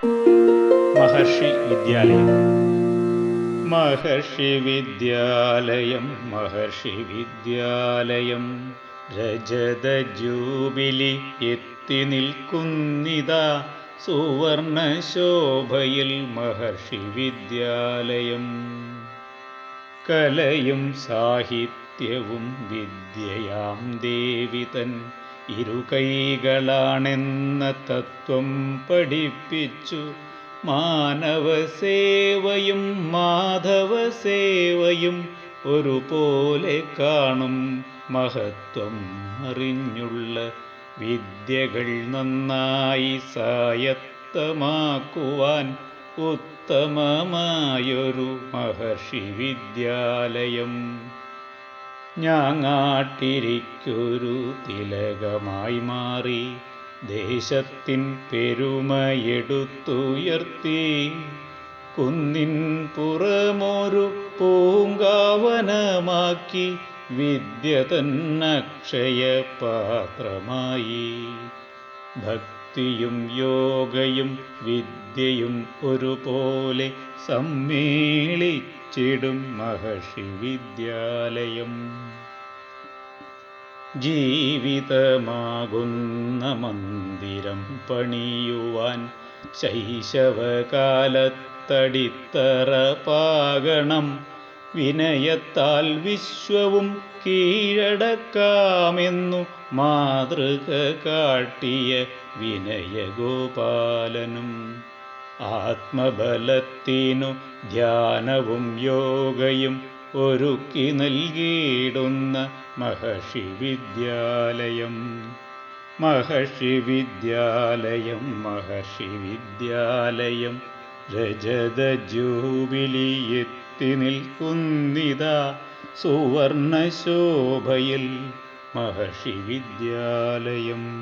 മഹർഷി വിദ്യാലയം. മഹർഷി വിദ്യാലയം, മഹർഷി വിദ്യാലയം, രജത ജൂബിലി എത്തി നിൽക്കുന്നിതാ സുവർണ ശോഭയിൽ മഹർഷി വിദ്യാലയം. കലയും സാഹിത്യവും വിദ്യയാം ദേവിതൻ ഇരുകൈകളാണെന്ന തത്വം പഠിപ്പിച്ചു. മാനവസേവയും മാധവസേവയും ഒരുപോലെ കാണും മഹത്വം അറിഞ്ഞുള്ള വിദ്യകൾ നന്നായി സ്വായത്തമാക്കുവാൻ ഉത്തമമായൊരു മഹർഷി വിദ്യാലയം. ഞാങ്ങാട്ടിരിക്കൊരു തിലകമായി മാറി ദേശത്തിൻ പെരുമയെടുത്തുയർത്തി. കുന്നിൻ പുറമൊരു പൂങ്കാവനമാക്കി വിദ്യ തന്നക്ഷയ പാത്രമായി. ഭക്തിയും യോഗയും വിദ്യയും ഒരുപോലെ സമ്മേളിച്ചിടും മഹർഷി വിദ്യാലയം. ജീവിതമാകുന്ന മന്ദിരം പണിയുവാൻ ശൈശവകാലത്തടിത്തറ പാകണം. വിനയത്താൽ വിശ്വവും കീഴടക്കാമെന്നു മാതൃക കാട്ടിയ വിനയഗോപാലനും ആത്മബലത്തിനു ധ്യാനവും യോഗയും ഒരുക്കി നൽകിയിടുന്ന മഹർഷി വിദ്യാലയം. മഹർഷി വിദ്യാലയം, മഹർഷി വിദ്യാലയം, രജത ജൂബിലി എത്തി നിൽക്കുന്നിതാ സുവർണ ശോഭയിൽ മഹർഷി വിദ്യാലയം.